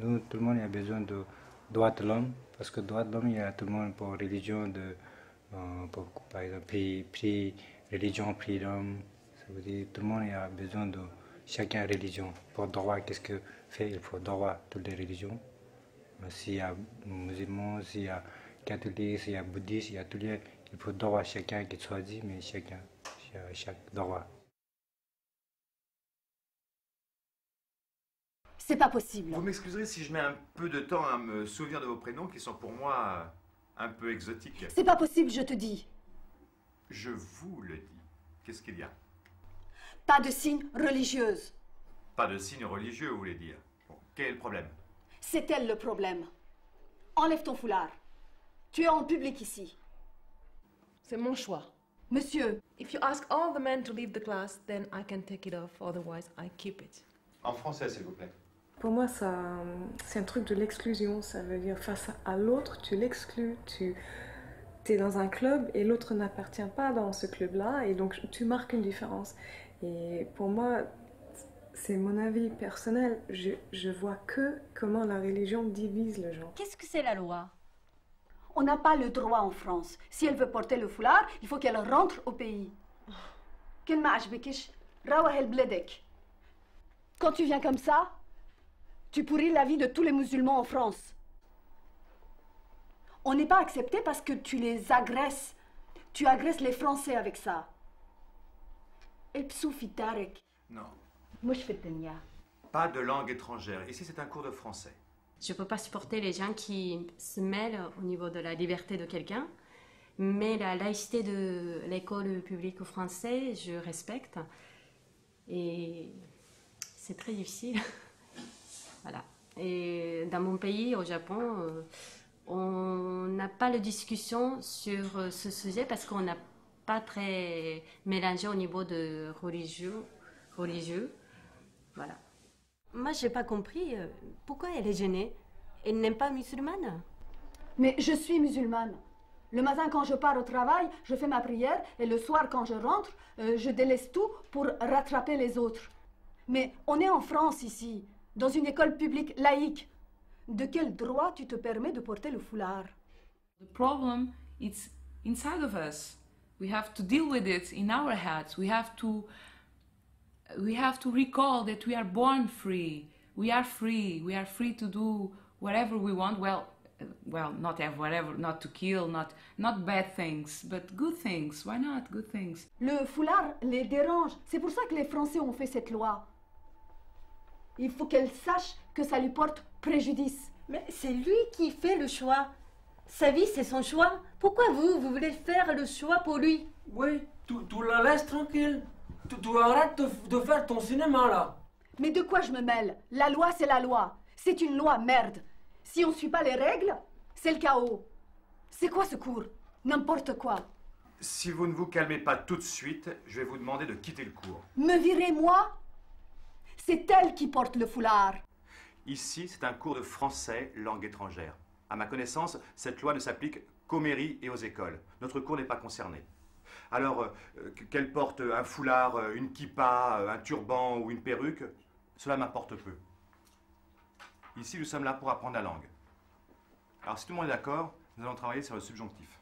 Nous, tout le monde a besoin de droits de l'homme, parce que droits de l'homme, il y a tout le monde pour religion, par exemple, prix, religion, freedom. Ça veut dire tout le monde a besoin de chacun religion. Pour droit, qu'est-ce que fait? Il faut droit toutes les religions. S'il y a musulmans, s'il y a catholiques, s'il y a bouddhistes, il y a tous les. Il faut droit chacun qui choisit, mais chaque droit. C'est pas possible. Vous m'excuserez si je mets un peu de temps à me souvenir de vos prénoms qui sont pour moi un peu exotiques. C'est pas possible, je te dis. Je vous le dis. Qu'est-ce qu'il y a? Pas de signe religieuse. Pas de signe religieux, vous voulez dire. Bon, quel est le problème? C'est elle le problème. Enlève ton foulard. Tu es en public ici. C'est mon choix. Monsieur. If you ask all the men to leave the class, then I can take it off, otherwise I keep it. En français, s'il vous plaît. Pour moi, c'est un truc de l'exclusion. Ça veut dire face à l'autre, tu l'exclus. Tu es dans un club et l'autre n'appartient pas dans ce club-là. Et donc, tu marques une différence. Et pour moi, c'est mon avis personnel. Je vois que comment la religion divise les gens. Qu'est-ce que c'est la loi? On n'a pas le droit en France. Si elle veut porter le foulard, il faut qu'elle rentre au pays. Quand tu viens comme ça, tu pourris la vie de tous les musulmans en France. On n'est pas accepté parce que tu les agresses. Tu agresses les Français avec ça. Non. مش في الدنيا. Pas de langue étrangère. Ici, c'est un cours de français. Je ne peux pas supporter les gens qui se mêlent au niveau de la liberté de quelqu'un, mais la laïcité de l'école publique française, je respecte. Et c'est très difficile. Voilà. Et dans mon pays, au Japon, on n'a pas de discussion sur ce sujet parce qu'on n'a pas très mélangé au niveau de religieux. Voilà. Moi, j'ai pas compris. Pourquoi elle est gênée? Elle n'est pas musulmane? Mais je suis musulmane. Le matin, quand je pars au travail, je fais ma prière. Et le soir, quand je rentre, je délaisse tout pour rattraper les autres. Mais on est en France ici, dans une école publique laïque. De quel droit tu te permets de porter le foulard? The problem is inside of us. We have to deal with it in our heads. We have to recall that we are born free. We are free. We are free to do whatever we want. Well, not have whatever, not to kill, not bad things, but good things. Why not good things? Le foulard les dérange. C'est pour ça que les Français ont fait cette loi. Il faut qu'elle sache que ça lui porte préjudice. Mais c'est lui qui fait le choix. Sa vie, c'est son choix. Pourquoi vous voulez faire le choix pour lui? Oui, tu la laisses tranquille. Tu arrêtes de faire ton cinéma, là. Mais de quoi je me mêle? La loi, c'est la loi. C'est une loi, merde. Si on ne suit pas les règles, c'est le chaos. C'est quoi ce cours? N'importe quoi. Si vous ne vous calmez pas tout de suite, je vais vous demander de quitter le cours. Me virer, moi? C'est elle qui porte le foulard. Ici, c'est un cours de français, langue étrangère. À ma connaissance, cette loi ne s'applique qu'aux mairies et aux écoles. Notre cours n'est pas concerné. Alors, qu'elle porte un foulard, une kippa, un turban ou une perruque, cela m'importe peu. Ici, nous sommes là pour apprendre la langue. Alors, si tout le monde est d'accord, nous allons travailler sur le subjonctif.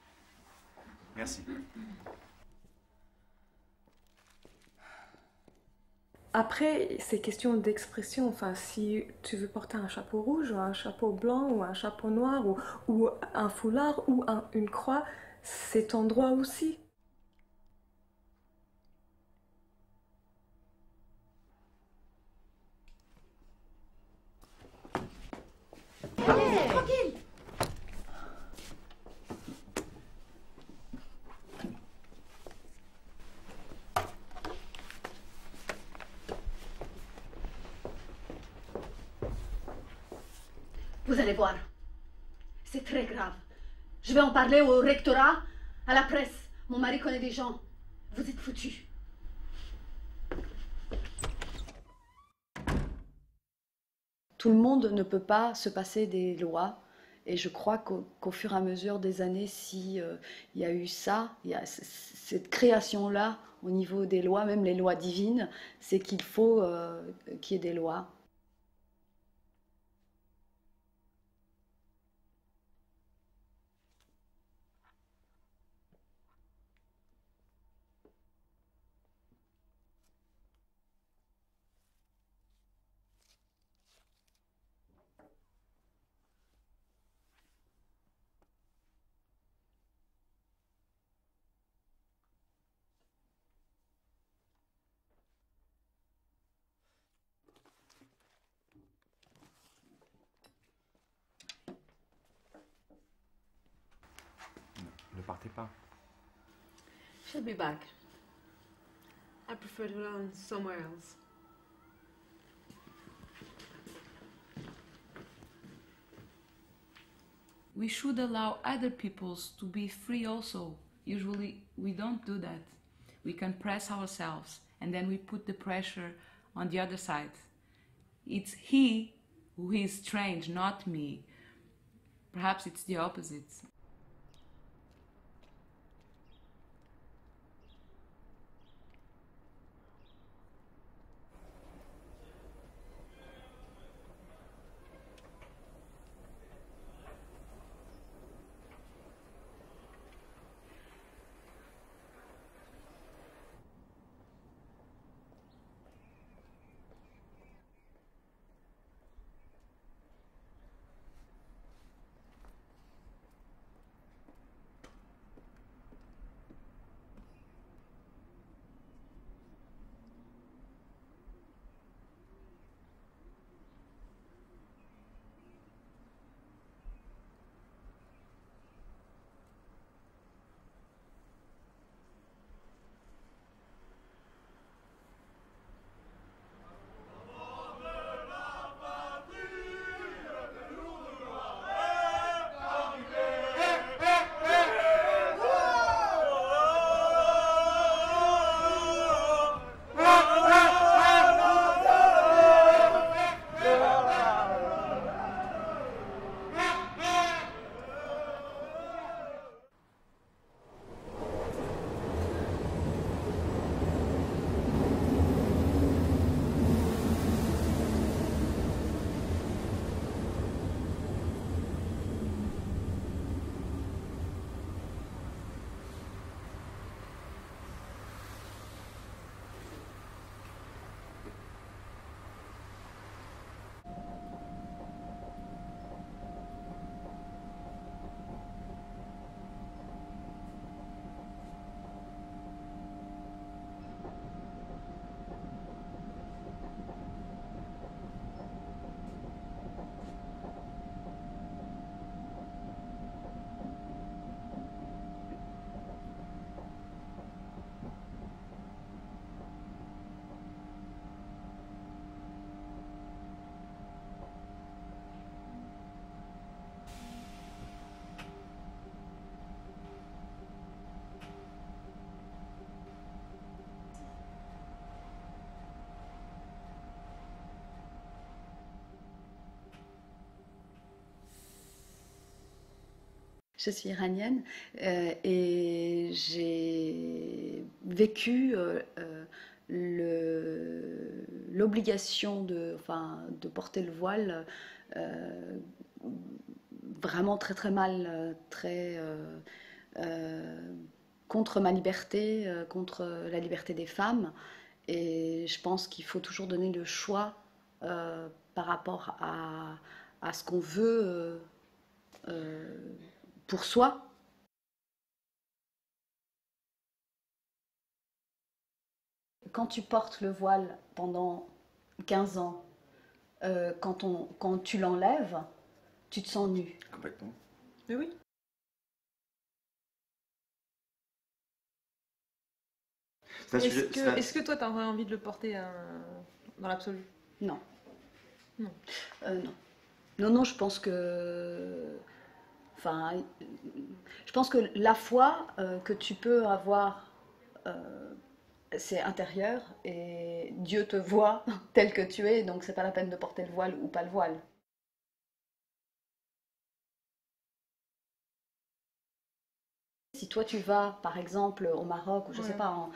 Merci. Après, c'est question d'expression. Enfin, si tu veux porter un chapeau rouge, ou un chapeau blanc, ou un chapeau noir, ou un foulard, ou une croix, c'est ton droit aussi. Tranquille. Vous allez voir. C'est très grave. Je vais en parler au rectorat, à la presse. Mon mari connaît des gens. Vous êtes foutus. Tout le monde ne peut pas se passer des lois. Et je crois qu'au fur et à mesure des années, si il y a eu ça, il y a cette création-là au niveau des lois, même les lois divines, c'est qu'il faut qu'il y ait des lois. Ne partez pas. She'll be back. I prefer to learn somewhere else. We should allow other peoples to be free also. Usually we don't do that. We can press ourselves and then we put the pressure on the other side. It's he who is strange, not me. Perhaps it's the opposite. Je suis iranienne et j'ai vécu l'obligation de porter le voile vraiment très très mal, contre ma liberté, contre la liberté des femmes. Et je pense qu'il faut toujours donner le choix par rapport à ce qu'on veut pour soi. Quand tu portes le voile pendant 15 ans, quand tu l'enlèves, tu te sens nu. Complètement. Mais oui. Est-ce que toi, tu aurais envie de le porter dans l'absolu? Non. Non. Non, je pense que... je pense que la foi que tu peux avoir, c'est intérieur et Dieu te voit tel que tu es, donc c'est pas la peine de porter le voile ou pas le voile. Si toi tu vas par exemple au Maroc ou je sais pas,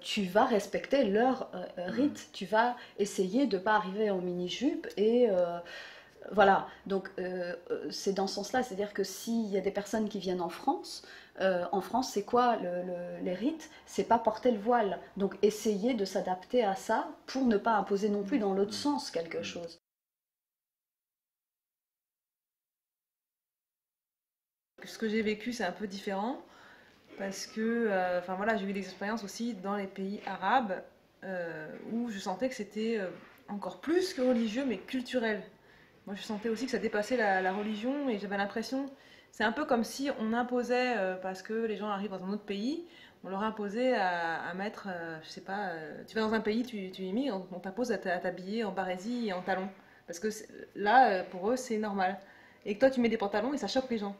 tu vas respecter leur rite, tu vas essayer de pas arriver en mini-jupe et voilà, donc c'est dans ce sens-là, c'est-à-dire que s'il y a des personnes qui viennent en France, c'est quoi les rites? C'est pas porter le voile, donc essayer de s'adapter à ça pour ne pas imposer non plus dans l'autre sens quelque chose. Ce que j'ai vécu, c'est un peu différent, parce que j'ai eu des expériences aussi dans les pays arabes où je sentais que c'était encore plus que religieux, mais culturel. Moi, je sentais aussi que ça dépassait la religion et j'avais l'impression C'est un peu comme si on imposait, parce que les gens arrivent dans un autre pays, on leur imposait à mettre, je sais pas, tu vas dans un pays, tu immigres, on t'impose à t'habiller en barésie et en talons. Parce que là, pour eux, c'est normal. Et que toi, tu mets des pantalons et ça choque les gens.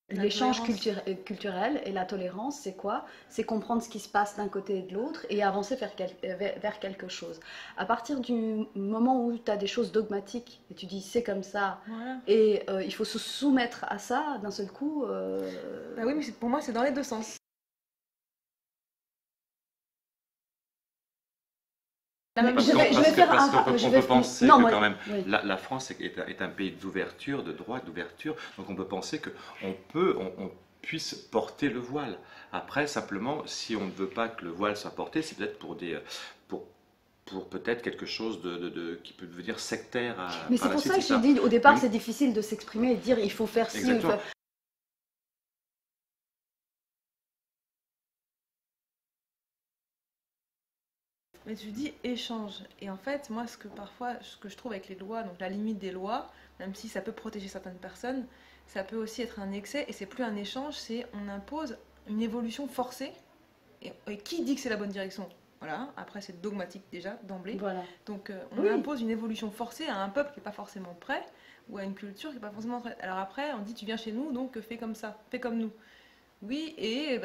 L'échange culturel et la tolérance, c'est quoi? C'est comprendre ce qui se passe d'un côté et de l'autre et avancer vers quelque chose. À partir du moment où tu as des choses dogmatiques et tu dis c'est comme ça, voilà. Et il faut se soumettre à ça d'un seul coup. Bah oui, mais pour moi, c'est dans les deux sens. On peut penser que quand même la France est un pays d'ouverture, de droit, d'ouverture, donc on peut penser qu'on puisse porter le voile. Après, simplement, si on ne veut pas que le voile soit porté, c'est peut-être pour peut-être quelque chose qui peut devenir sectaire. Mais c'est pour ça que j'ai dit au départ, c'est difficile de s'exprimer et de dire il faut faire ci. Mais tu dis échange. Et en fait, moi, ce que je trouve avec les lois, donc la limite des lois, même si ça peut protéger certaines personnes, ça peut aussi être un excès. Et c'est plus un échange, c'est on impose une évolution forcée. Et qui dit que c'est la bonne direction? Voilà. Après, c'est dogmatique déjà, d'emblée. Voilà. Donc, on impose une évolution forcée à un peuple qui n'est pas forcément prêt, ou à une culture qui n'est pas forcément prête. Alors après, on dit tu viens chez nous, donc fais comme ça, fais comme nous. Oui, et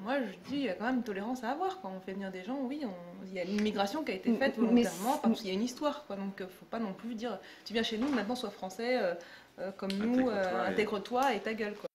moi je dis, il y a quand même une tolérance à avoir quand on fait venir des gens. Oui, il y a une migration qui a été faite volontairement parce qu'il y a une histoire, quoi. Donc il ne faut pas non plus dire, tu viens chez nous, maintenant sois français comme nous, intègre-toi et ta gueule, quoi.